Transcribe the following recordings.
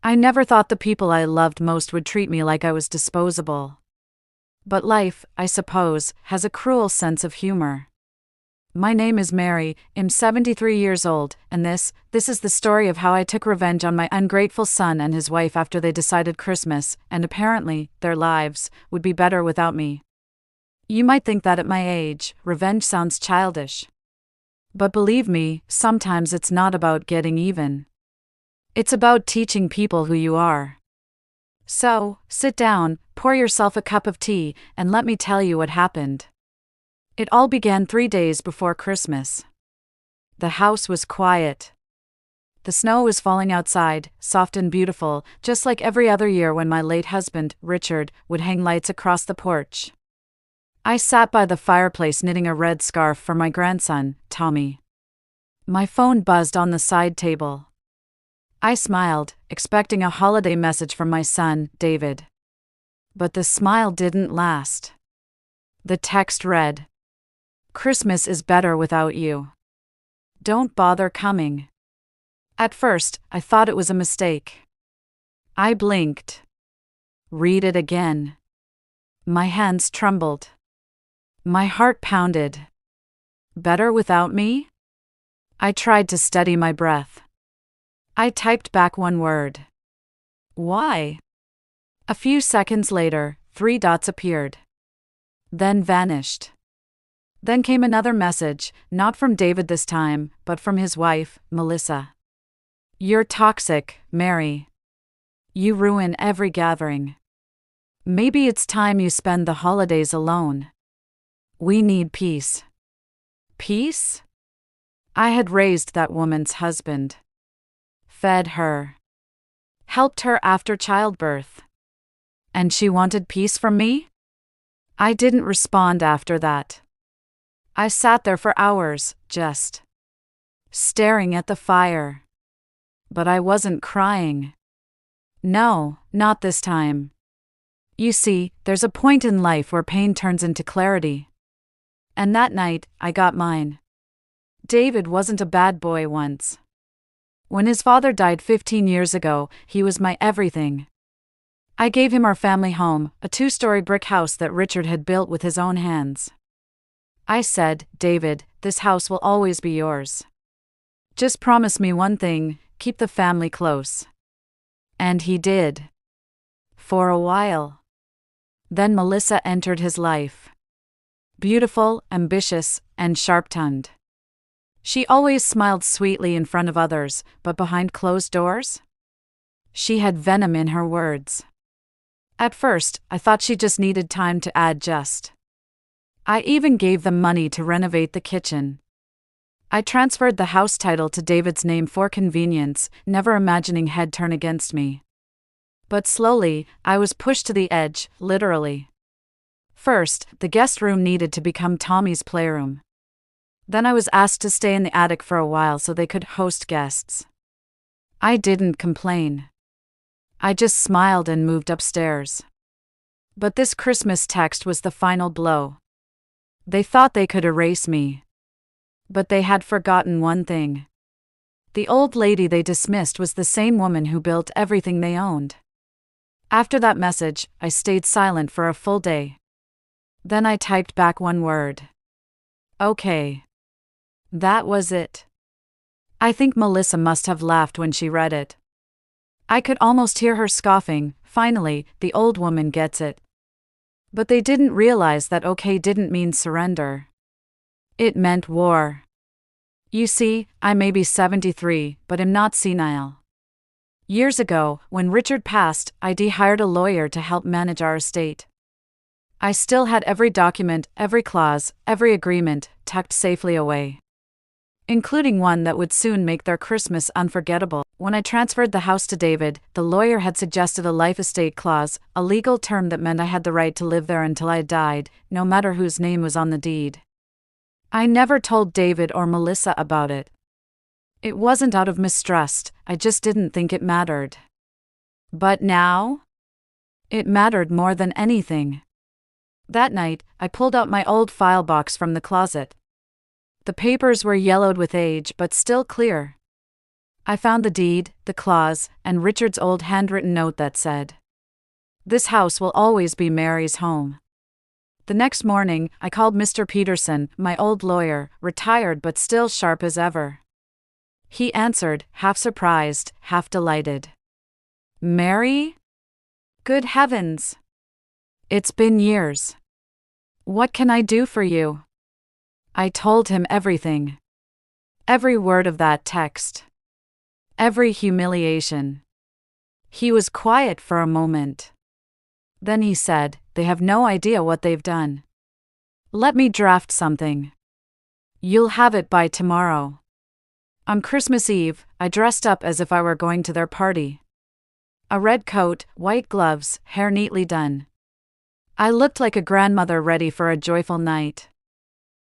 I never thought the people I loved most would treat me like I was disposable. But life, I suppose, has a cruel sense of humor. My name is Mary, I'm 73 years old, and this is the story of how I took revenge on my ungrateful son and his wife after they decided Christmas, and apparently, their lives, would be better without me. You might think that at my age, revenge sounds childish. But believe me, sometimes it's not about getting even. It's about teaching people who you are. So, sit down, pour yourself a cup of tea, and let me tell you what happened. It all began 3 days before Christmas. The house was quiet. The snow was falling outside, soft and beautiful, just like every other year when my late husband, Richard, would hang lights across the porch. I sat by the fireplace knitting a red scarf for my grandson, Tommy. My phone buzzed on the side table. I smiled, expecting a holiday message from my son, David. But the smile didn't last. The text read, "Christmas is better without you. Don't bother coming." At first, I thought it was a mistake. I blinked. Read it again. My hands trembled. My heart pounded. Better without me? I tried to steady my breath. I typed back one word. Why? A few seconds later, 3 dots appeared. Then vanished. Then came another message, not from David this time, but from his wife, Melissa. "You're toxic, Mary. You ruin every gathering. Maybe it's time you spend the holidays alone. We need peace." Peace? I had raised that woman's husband. Fed her. Helped her after childbirth. And she wanted peace from me? I didn't respond after that. I sat there for hours, just staring at the fire. But I wasn't crying. No, not this time. You see, there's a point in life where pain turns into clarity. And that night, I got mine. David wasn't a bad boy once. When his father died 15 years ago, he was my everything. I gave him our family home, a 2-story brick house that Richard had built with his own hands. I said, "David, this house will always be yours. Just promise me one thing, keep the family close." And he did. For a while. Then Melissa entered his life. Beautiful, ambitious, and sharp-tongued. She always smiled sweetly in front of others, but behind closed doors? She had venom in her words. At first, I thought she just needed time to adjust. I even gave them money to renovate the kitchen. I transferred the house title to David's name for convenience, never imagining he'd turn against me. But slowly, I was pushed to the edge, literally. First, the guest room needed to become Tommy's playroom. Then I was asked to stay in the attic for a while so they could host guests. I didn't complain. I just smiled and moved upstairs. But this Christmas text was the final blow. They thought they could erase me. But they had forgotten one thing. The old lady they dismissed was the same woman who built everything they owned. After that message, I stayed silent for a full day. Then I typed back one word. Okay. That was it. I think Melissa must have laughed when she read it. I could almost hear her scoffing, "Finally, the old woman gets it." But they didn't realize that okay didn't mean surrender. It meant war. You see, I may be 73, but am not senile. Years ago, when Richard passed, I hired a lawyer to help manage our estate. I still had every document, every clause, every agreement, tucked safely away. Including one that would soon make their Christmas unforgettable. When I transferred the house to David, the lawyer had suggested a life estate clause, a legal term that meant I had the right to live there until I died, no matter whose name was on the deed. I never told David or Melissa about it. It wasn't out of mistrust, I just didn't think it mattered. But now? It mattered more than anything. That night, I pulled out my old file box from the closet. The papers were yellowed with age but still clear. I found the deed, the clause, and Richard's old handwritten note that said, "This house will always be Mary's home." The next morning, I called Mr. Peterson, my old lawyer, retired but still sharp as ever. He answered, half surprised, half delighted. "Mary? Good heavens! It's been years. What can I do for you?" I told him everything. Every word of that text. Every humiliation. He was quiet for a moment. Then he said, "They have no idea what they've done. Let me draft something. You'll have it by tomorrow." On Christmas Eve, I dressed up as if I were going to their party. A red coat, white gloves, hair neatly done. I looked like a grandmother ready for a joyful night.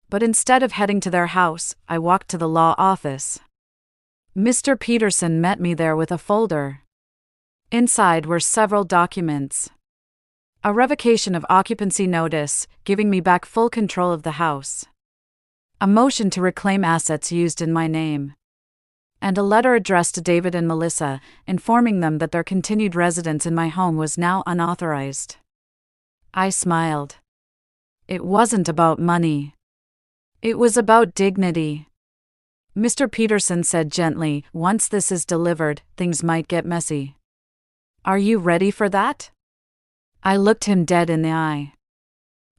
But instead of heading to their house, I walked to the law office. Mr. Peterson met me there with a folder. Inside were several documents. A revocation of occupancy notice, giving me back full control of the house. A motion to reclaim assets used in my name. And a letter addressed to David and Melissa, informing them that their continued residence in my home was now unauthorized. I smiled. It wasn't about money. It was about dignity. Mr. Peterson said gently, "Once this is delivered, things might get messy. Are you ready for that?" I looked him dead in the eye.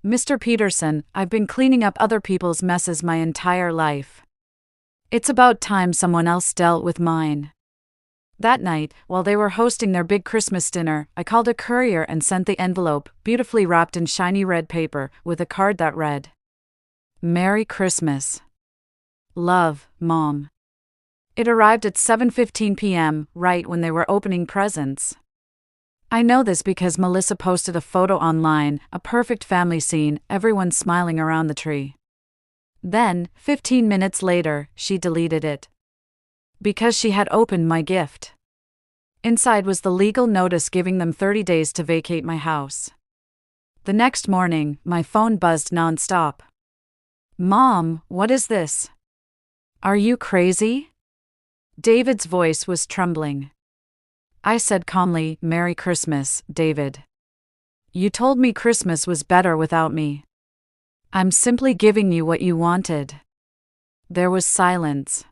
"Mr. Peterson, I've been cleaning up other people's messes my entire life. It's about time someone else dealt with mine." That night, while they were hosting their big Christmas dinner, I called a courier and sent the envelope, beautifully wrapped in shiny red paper, with a card that read, "Merry Christmas. Love, Mom." It arrived at 7:15 p.m., right when they were opening presents. I know this because Melissa posted a photo online, a perfect family scene, everyone smiling around the tree. Then, 15 minutes later, she deleted it. Because she had opened my gift. Inside was the legal notice giving them 30 days to vacate my house. The next morning, my phone buzzed nonstop. "Mom, what is this? Are you crazy?" David's voice was trembling. I said calmly, "Merry Christmas, David. You told me Christmas was better without me. I'm simply giving you what you wanted." There was silence.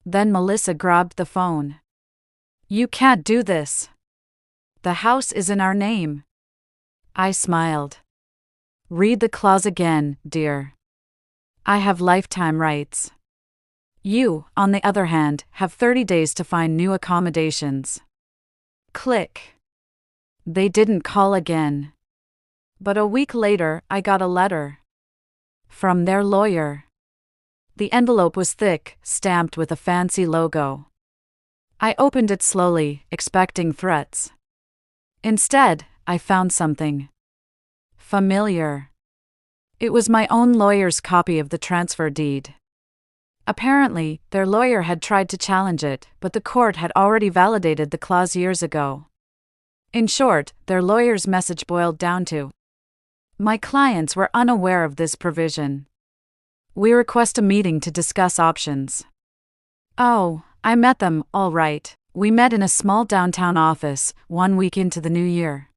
Then Melissa grabbed the phone. "You can't do this. The house is in our name." I smiled. "Read the clause again, dear. I have lifetime rights. You, on the other hand, have 30 days to find new accommodations." Click. They didn't call again. But a week later, I got a letter. From their lawyer. The envelope was thick, stamped with a fancy logo. I opened it slowly, expecting threats. Instead, I found something familiar. It was my own lawyer's copy of the transfer deed. Apparently, their lawyer had tried to challenge it, but the court had already validated the clause years ago. In short, their lawyer's message boiled down to, my clients were unaware of this provision. We request a meeting to discuss options. Oh, I met them, all right. We met in a small downtown office, 1 week into the new year.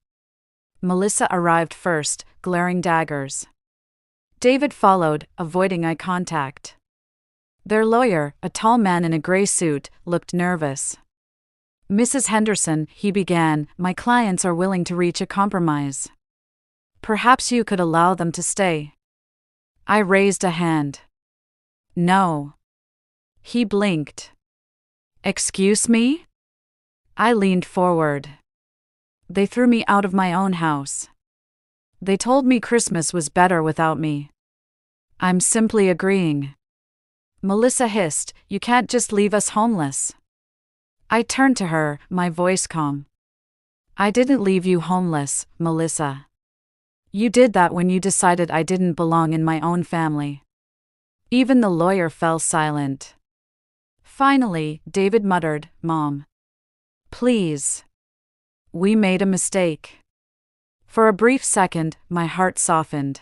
Melissa arrived first, glaring daggers. David followed, avoiding eye contact. Their lawyer, a tall man in a gray suit, looked nervous. "Mrs. Henderson," he began, "my clients are willing to reach a compromise. Perhaps you could allow them to stay." I raised a hand. "No." He blinked. "Excuse me?" I leaned forward. "They threw me out of my own house. They told me Christmas was better without me. I'm simply agreeing." Melissa hissed, "You can't just leave us homeless." I turned to her, my voice calm. "I didn't leave you homeless, Melissa. You did that when you decided I didn't belong in my own family." Even the lawyer fell silent. Finally, David muttered, "Mom. Please. We made a mistake." For a brief second, my heart softened.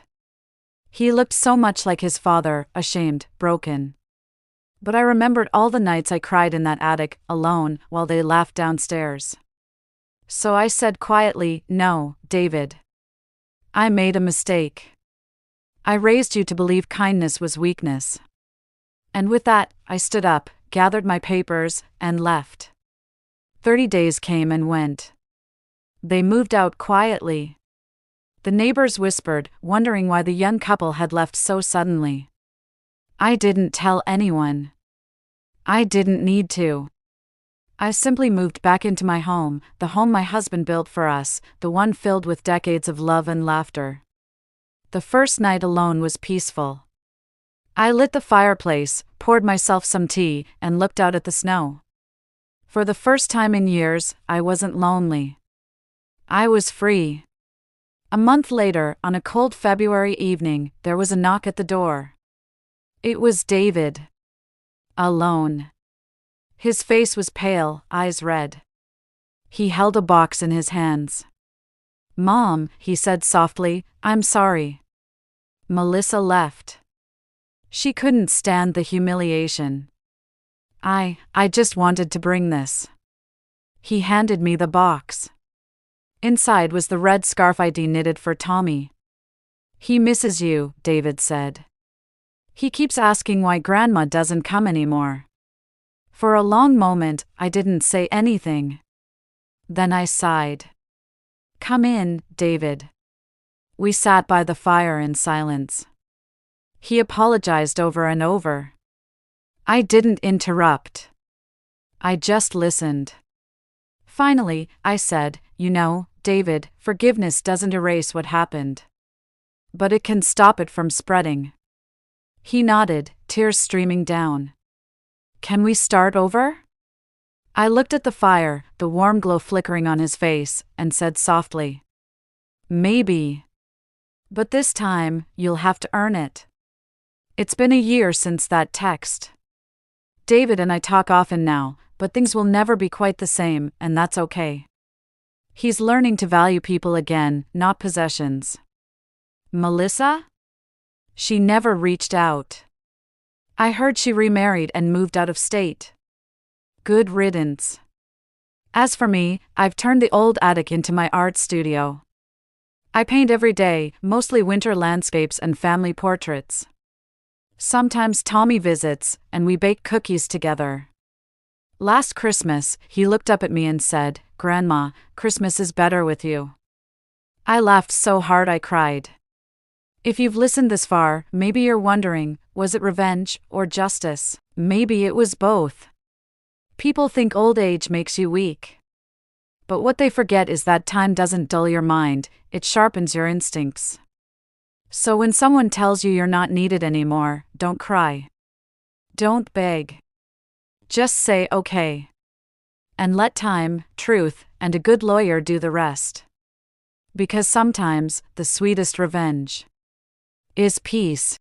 He looked so much like his father, ashamed, broken. But I remembered all the nights I cried in that attic, alone, while they laughed downstairs. So I said quietly, "No, David. I made a mistake. I raised you to believe kindness was weakness." And with that, I stood up, gathered my papers, and left. 30 days came and went. They moved out quietly. The neighbors whispered, wondering why the young couple had left so suddenly. I didn't tell anyone. I didn't need to. I simply moved back into my home, the home my husband built for us, the one filled with decades of love and laughter. The first night alone was peaceful. I lit the fireplace, poured myself some tea, and looked out at the snow. For the first time in years, I wasn't lonely. I was free. A month later, on a cold February evening, there was a knock at the door. It was David. Alone. His face was pale, eyes red. He held a box in his hands. "Mom," he said softly, "I'm sorry. Melissa left. She couldn't stand the humiliation. I just wanted to bring this." He handed me the box. Inside was the red scarf I'd knitted for Tommy. "He misses you," David said. "He keeps asking why Grandma doesn't come anymore." For a long moment, I didn't say anything. Then I sighed. "Come in, David." We sat by the fire in silence. He apologized over and over. I didn't interrupt. I just listened. Finally, I said, "You know, David, forgiveness doesn't erase what happened. But it can stop it from spreading." He nodded, tears streaming down. "Can we start over?" I looked at the fire, the warm glow flickering on his face, and said softly, "Maybe. But this time, you'll have to earn it." It's been a year since that text. David and I talk often now, but things will never be quite the same, and that's okay. He's learning to value people again, not possessions. Melissa? She never reached out. I heard she remarried and moved out of state. Good riddance. As for me, I've turned the old attic into my art studio. I paint every day, mostly winter landscapes and family portraits. Sometimes Tommy visits, and we bake cookies together. Last Christmas, he looked up at me and said, "Grandma, Christmas is better with you." I laughed so hard I cried. If you've listened this far, maybe you're wondering, was it revenge or justice? Maybe it was both. People think old age makes you weak. But what they forget is that time doesn't dull your mind, it sharpens your instincts. So when someone tells you you're not needed anymore, don't cry. Don't beg. Just say okay. And let time, truth, and a good lawyer do the rest. Because sometimes, the sweetest revenge is peace.